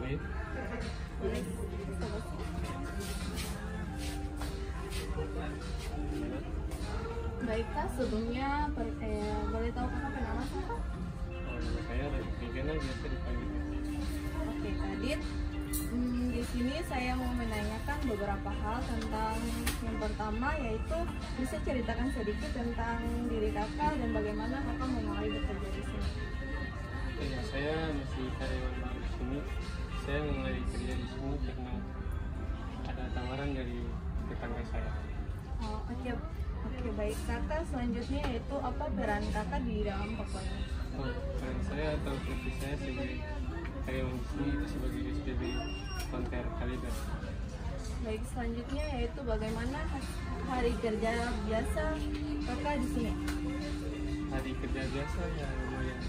Oke. Baik Kak, sebelumnya boleh tahu Kakak nama siapa? Nama saya Radit Vigana, biasa dipanggil. Oke Kak Dit, di sini saya mau menanyakan beberapa hal tentang yang pertama, yaitu bisa ceritakan sedikit tentang diri Kakak dan bagaimana Kakak memulai bekerja di sini. Ya, saya masih karyawan baru di sini. Saya mulai kerja di sini karena ada tawaran dari tetangga saya. Oh, oke baik Kakak, selanjutnya yaitu apa peran Kakak di dalam tokonya? Peran saya atau profesi saya sebagai karyawan di sini itu sebagai SPB konter Kaliber. Baik, selanjutnya yaitu bagaimana hari kerja biasa Kakak di sini? Hari kerja biasa ya lumayan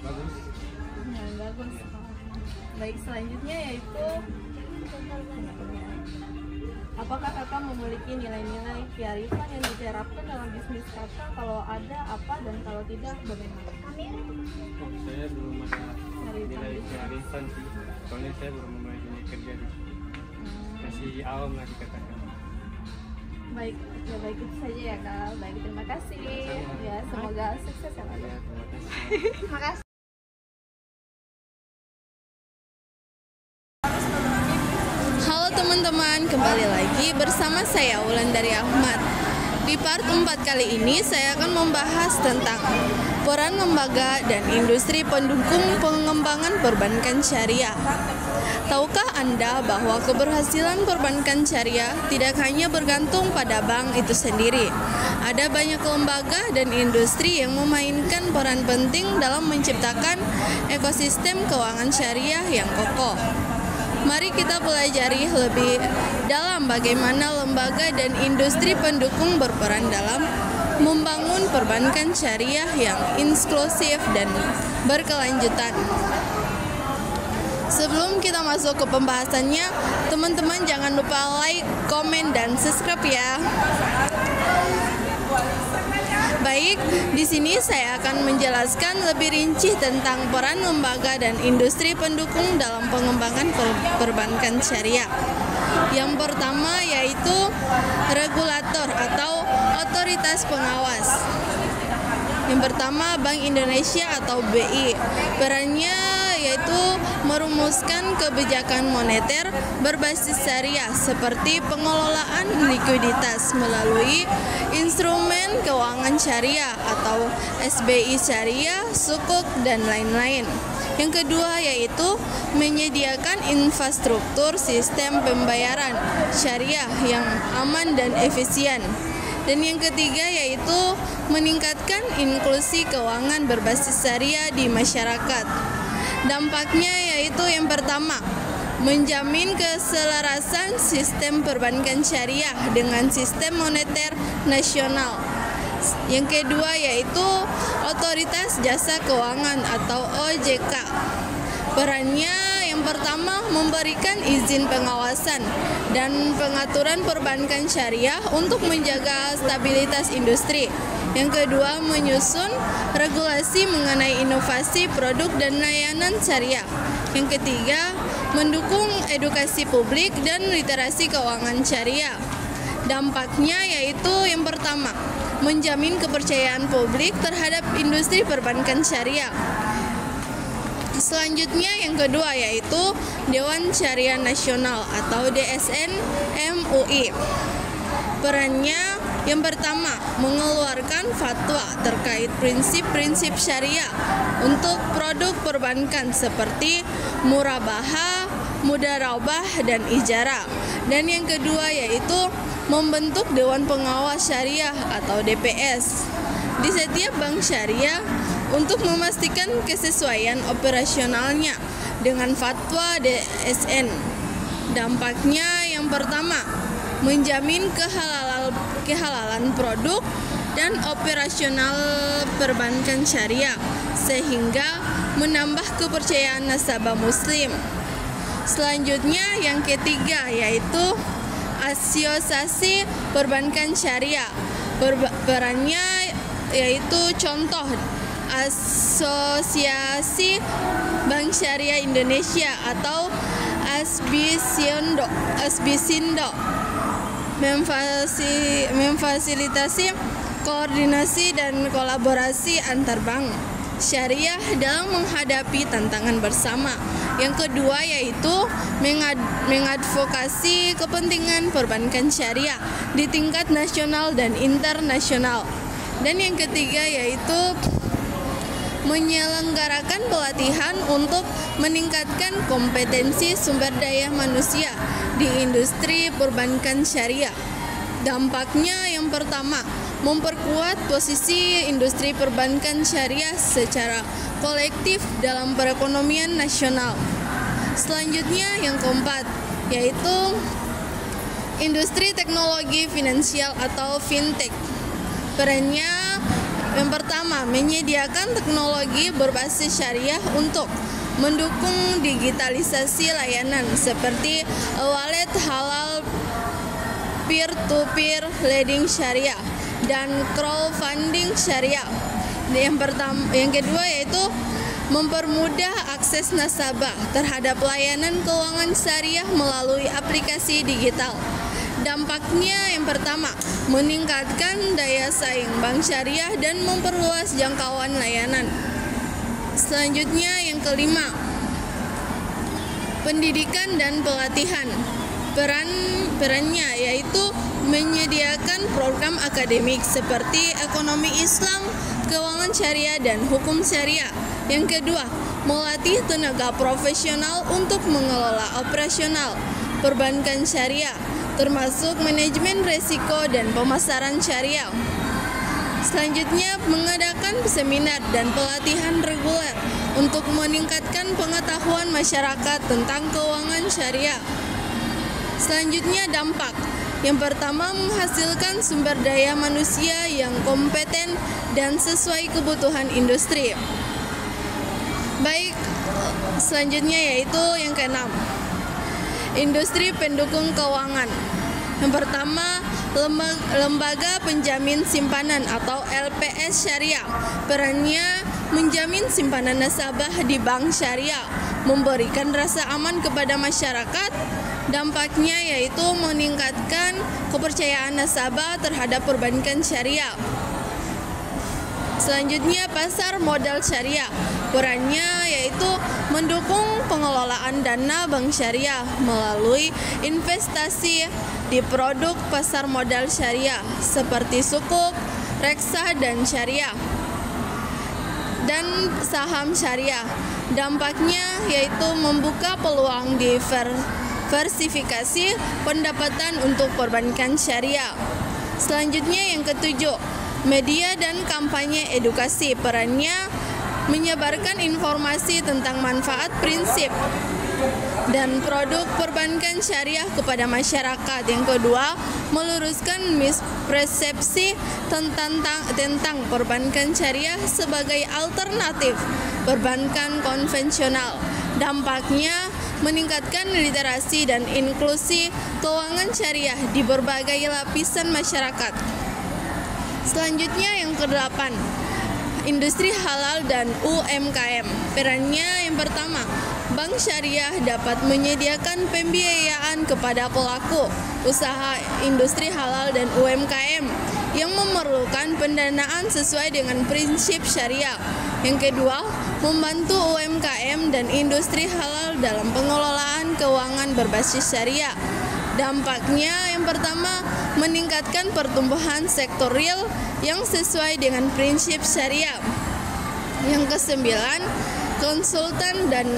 bagus. Nah, bagus. Baik, selanjutnya yaitu apakah Kakak memiliki nilai-nilai kearifan yang diterapkan dalam bisnis Kakak? Kalau ada, apa, dan kalau tidak, bagaimana? Saya belum ada nilai kearifan sih, soalnya saya baru mulai ini kerja di sini. Masih awam lah dikatakan. Baik, ya baik itu saja ya Kak. Baik, terima kasih. Ya, semoga sukses ya Kak. Ya, terima kasih. Terima kasih. Halo teman-teman, kembali lagi bersama saya Wulandari Ahmad. Di part 4 kali ini saya akan membahas tentang peran lembaga dan industri pendukung pengembangan perbankan syariah. Tahukah Anda bahwa keberhasilan perbankan syariah tidak hanya bergantung pada bank itu sendiri? Ada banyak lembaga dan industri yang memainkan peran penting dalam menciptakan ekosistem keuangan syariah yang kokoh. Mari kita pelajari lebih dalam bagaimana lembaga dan industri pendukung berperan dalam membangun perbankan syariah yang inklusif dan berkelanjutan. Sebelum kita masuk ke pembahasannya, teman-teman jangan lupa like, komen, dan subscribe ya. Baik, di sini saya akan menjelaskan lebih rinci tentang peran lembaga dan industri pendukung dalam pengembangan perbankan syariah. Yang pertama yaitu regulator atau otoritas pengawas. Yang pertama, Bank Indonesia atau BI. Perannya yaitu merumuskan kebijakan moneter berbasis syariah seperti pengelolaan likuiditas melalui instrumen keuangan syariah atau SBI syariah, sukuk, dan lain-lain. Yang kedua yaitu menyediakan infrastruktur sistem pembayaran syariah yang aman dan efisien. Dan yang ketiga yaitu meningkatkan inklusi keuangan berbasis syariah di masyarakat. Dampaknya yaitu yang pertama, menjamin keselarasan sistem perbankan syariah dengan sistem moneter nasional. Yang kedua yaitu otoritas jasa keuangan atau OJK. Perannya yang pertama memberikan izin pengawasan dan pengaturan perbankan syariah untuk menjaga stabilitas industri. Yang kedua, menyusun regulasi mengenai inovasi produk dan layanan syariah. Yang ketiga, mendukung edukasi publik dan literasi keuangan syariah. Dampaknya yaitu yang pertama, menjamin kepercayaan publik terhadap industri perbankan syariah. Selanjutnya yang kedua yaitu Dewan Syariah Nasional atau DSN MUI. Perannya yang pertama, mengeluarkan fatwa terkait prinsip-prinsip syariah untuk produk perbankan seperti murabahah, mudarabah, dan ijarah. Dan yang kedua yaitu membentuk Dewan Pengawas Syariah atau DPS di setiap bank syariah untuk memastikan kesesuaian operasionalnya dengan fatwa DSN. Dampaknya yang pertama, menjamin kehalalan produk dan operasional perbankan syariah sehingga menambah kepercayaan nasabah muslim. Selanjutnya yang ketiga yaitu asosiasi perbankan syariah. Perannya yaitu contoh asosiasi Bank Syariah Indonesia atau ASBISINDO memfasilitasi koordinasi dan kolaborasi antar bank syariah dalam menghadapi tantangan bersama. Yang kedua yaitu mengadvokasi kepentingan perbankan syariah di tingkat nasional dan internasional. Dan yang ketiga yaitu menyelenggarakan pelatihan untuk meningkatkan kompetensi sumber daya manusia di industri perbankan syariah. Dampaknya yang pertama, memperkuat posisi industri perbankan syariah secara kolektif dalam perekonomian nasional. Selanjutnya yang keempat, yaitu industri teknologi finansial atau fintech. Perannya yang pertama, menyediakan teknologi berbasis syariah untuk mendukung digitalisasi layanan seperti wallet halal, peer-to-peer lending syariah, dan crowdfunding syariah. Yang kedua yaitu mempermudah akses nasabah terhadap layanan keuangan syariah melalui aplikasi digital. Dampaknya yang pertama, meningkatkan daya saing bank syariah dan memperluas jangkauan layanan. Selanjutnya yang kelima, pendidikan dan pelatihan. Perannya yaitu menyediakan program akademik seperti ekonomi Islam, keuangan syariah, dan hukum syariah. Yang kedua, melatih tenaga profesional untuk mengelola operasional perbankan syariah, termasuk manajemen risiko dan pemasaran syariah. Selanjutnya, mengadakan seminar dan pelatihan reguler untuk meningkatkan pengetahuan masyarakat tentang keuangan syariah. Selanjutnya, dampak. Yang pertama, menghasilkan sumber daya manusia yang kompeten dan sesuai kebutuhan industri. Baik, selanjutnya yaitu yang keenam, industri pendukung keuangan. Yang pertama, lembaga penjamin simpanan atau LPS syariah. Perannya menjamin simpanan nasabah di bank syariah, memberikan rasa aman kepada masyarakat. Dampaknya yaitu meningkatkan kepercayaan nasabah terhadap perbankan syariah. Selanjutnya, pasar modal syariah. Perannya yaitu mendukung pengelolaan dana bank syariah melalui investasi di produk pasar modal syariah seperti sukuk, reksa, dan syariah, dan saham syariah. Dampaknya yaitu membuka peluang diversifikasi pendapatan untuk perbankan syariah. Selanjutnya yang ketujuh, media dan kampanye edukasi. Perannya menyebarkan informasi tentang manfaat, prinsip, dan produk perbankan syariah kepada masyarakat. Yang kedua, meluruskan mispersepsi tentang perbankan syariah sebagai alternatif perbankan konvensional. Dampaknya meningkatkan literasi dan inklusi keuangan syariah di berbagai lapisan masyarakat. Selanjutnya yang kedelapan, industri halal dan UMKM. Perannya yang pertama, bank syariah dapat menyediakan pembiayaan kepada pelaku usaha industri halal dan UMKM yang memerlukan pendanaan sesuai dengan prinsip syariah. Yang kedua, membantu UMKM dan industri halal dalam pengelolaan keuangan berbasis syariah. Dampaknya yang pertama, meningkatkan pertumbuhan sektor real yang sesuai dengan prinsip syariah. Yang kesembilan, konsultan dan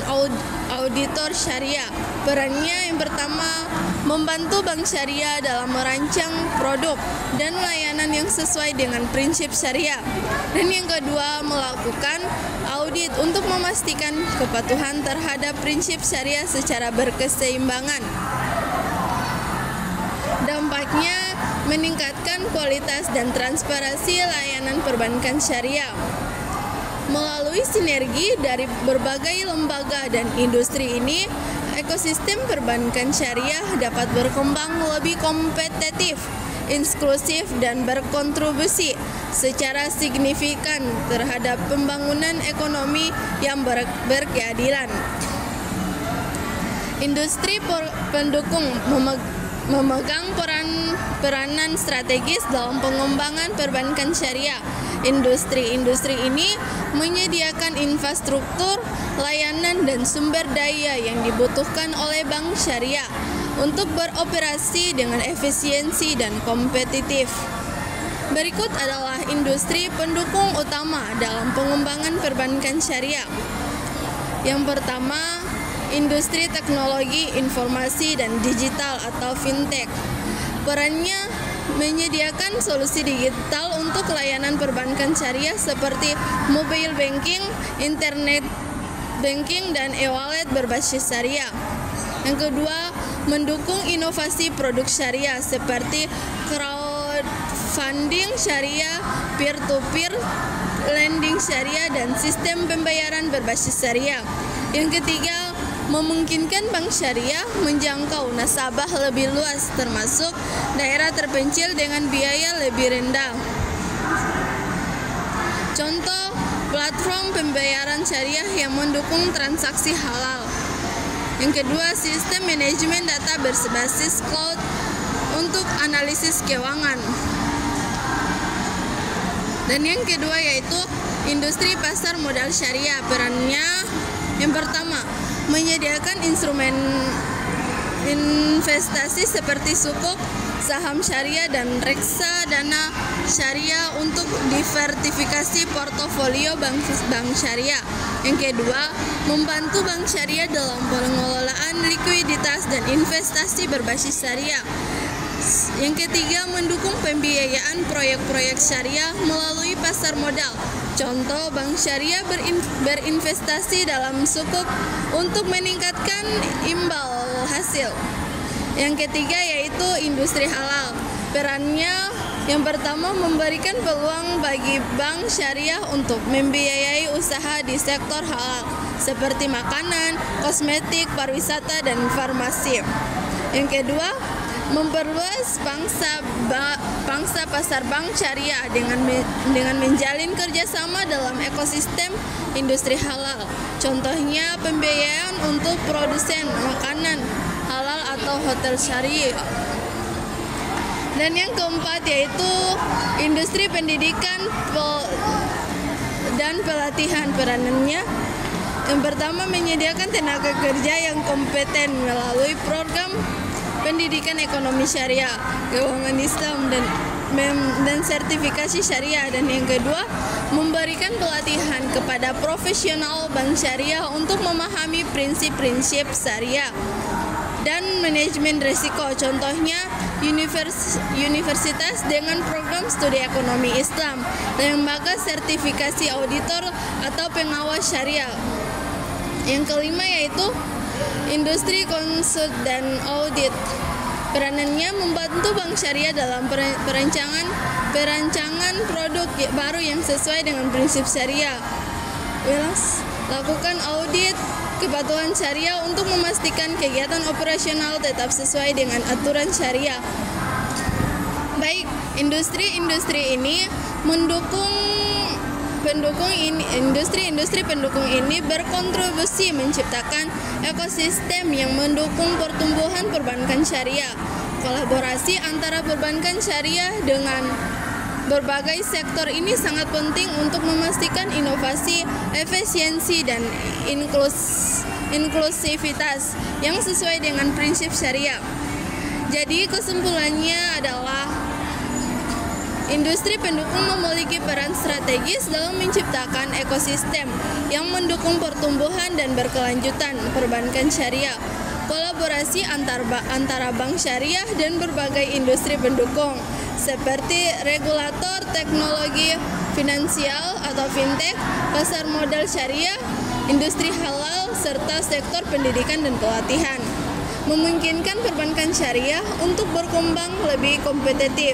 auditor syariah. Perannya yang pertama, membantu bank syariah dalam merancang produk dan layanan yang sesuai dengan prinsip syariah. Dan yang kedua, melakukan audit untuk memastikan kepatuhan terhadap prinsip syariah secara berkeseimbangan. Dampaknya meningkatkan kualitas dan transparansi layanan perbankan syariah. Melalui sinergi dari berbagai lembaga dan industri ini, ekosistem perbankan syariah dapat berkembang lebih kompetitif inklusif, dan berkontribusi secara signifikan terhadap pembangunan ekonomi yang berkeadilan. Industri pendukung memegang peranan strategis dalam pengembangan perbankan syariah. Industri ini menyediakan infrastruktur, layanan, dan sumber daya yang dibutuhkan oleh bank syariah untuk beroperasi dengan efisiensi dan kompetitif. Berikut adalah industri pendukung utama dalam pengembangan perbankan syariah. Yang pertama, industri teknologi informasi dan digital atau fintech. Perannya menyediakan solusi digital untuk layanan perbankan syariah seperti mobile banking, internet banking, dan e-wallet berbasis syariah. Yang kedua, mendukung inovasi produk syariah seperti crowdfunding syariah, peer-to-peer lending syariah, dan sistem pembayaran berbasis syariah. Yang ketiga, memungkinkan bank syariah menjangkau nasabah lebih luas termasuk daerah terpencil dengan biaya lebih rendah. Contoh, platform pembayaran syariah yang mendukung transaksi halal. Yang kedua, sistem manajemen data berbasis cloud untuk analisis keuangan. Dan yang kedua yaitu industri pasar modal syariah. Perannya yang pertama, menyediakan instrumen investasi seperti sukuk, saham syariah, dan reksadana syariah untuk diversifikasi portofolio bank syariah. Yang kedua, membantu bank syariah dalam pengelolaan likuiditas dan investasi berbasis syariah. Yang ketiga, mendukung pembiayaan proyek-proyek syariah melalui pasar modal. Contoh, bank syariah berinvestasi dalam sukuk untuk meningkatkan imbal hasil. Yang ketiga yaitu industri halal. Perannya yang pertama, memberikan peluang bagi bank syariah untuk membiayai usaha di sektor halal seperti makanan, kosmetik, pariwisata, dan farmasi. Yang kedua, memperluas pangsa pasar bank syariah dengan menjalin kerjasama dalam ekosistem industri halal. Contohnya pembiayaan untuk produsen makanan halal atau hotel syariah. Dan yang keempat yaitu industri pendidikan dan pelatihan. Peranannya yang pertama, menyediakan tenaga kerja yang kompeten melalui program pendidikan ekonomi syariah, keuangan Islam, dan sertifikasi syariah. Dan yang kedua, memberikan pelatihan kepada profesional bank syariah untuk memahami prinsip-prinsip syariah dan manajemen risiko. Contohnya universitas dengan program studi ekonomi Islam, lembaga sertifikasi auditor atau pengawas syariah. Yang kelima yaitu industri konsult dan audit. Peranannya membantu bank syariah dalam perancangan produk baru yang sesuai dengan prinsip syariah. Lakukan audit kepatuhan syariah untuk memastikan kegiatan operasional tetap sesuai dengan aturan syariah. Baik, industri-industri ini industri pendukung ini berkontribusi menciptakan ekosistem yang mendukung pertumbuhan perbankan syariah. Kolaborasi antara perbankan syariah dengan berbagai sektor ini sangat penting untuk memastikan inovasi, efisiensi, dan inklusivitas yang sesuai dengan prinsip syariah. Jadi kesimpulannya adalah industri pendukung memiliki peran strategis dalam menciptakan ekosistem yang mendukung pertumbuhan dan berkelanjutan perbankan syariah. Kolaborasi antara bank syariah dan berbagai industri pendukung seperti regulator teknologi finansial atau fintech, pasar modal syariah, industri halal, serta sektor pendidikan dan pelatihan memungkinkan perbankan syariah untuk berkembang lebih kompetitif,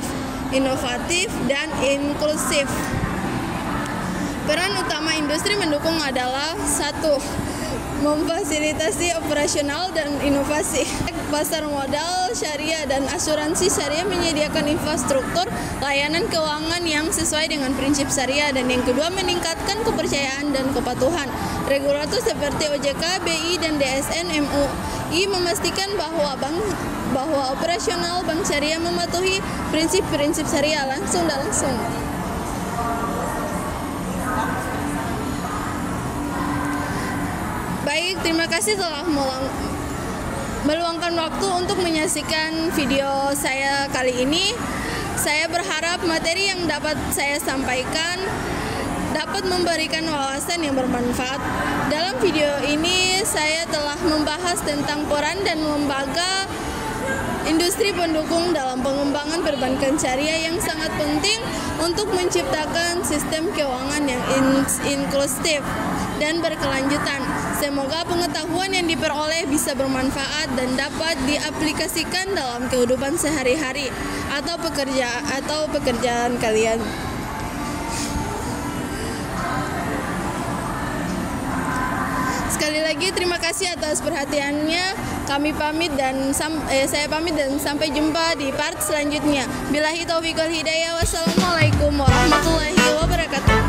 inovatif, dan inklusif. Peran utama industri mendukung adalah 1. memfasilitasi operasional dan inovasi. Pasar modal syariah dan asuransi syariah menyediakan infrastruktur layanan keuangan yang sesuai dengan prinsip syariah, dan yang kedua meningkatkan kepercayaan dan kepatuhan. Regulator seperti OJK, BI, dan DSN MUI memastikan bahwa operasional bank syariah mematuhi prinsip-prinsip syariah langsung dan langsung. Baik, terima kasih telah meluangkan waktu untuk menyaksikan video saya kali ini. Saya berharap materi yang dapat saya sampaikan dapat memberikan wawasan yang bermanfaat. Dalam video ini saya telah membahas tentang peran dan lembaga industri pendukung dalam pengembangan perbankan syariah yang sangat penting untuk menciptakan sistem keuangan yang inklusif dan berkelanjutan. Semoga pengetahuan yang diperoleh bisa bermanfaat dan dapat diaplikasikan dalam kehidupan sehari-hari atau pekerjaan kalian. Sekali lagi terima kasih atas perhatiannya. Saya pamit dan sampai jumpa di part selanjutnya. Billahi taufiq wal hidayah. Wassalamualaikum warahmatullahi wabarakatuh.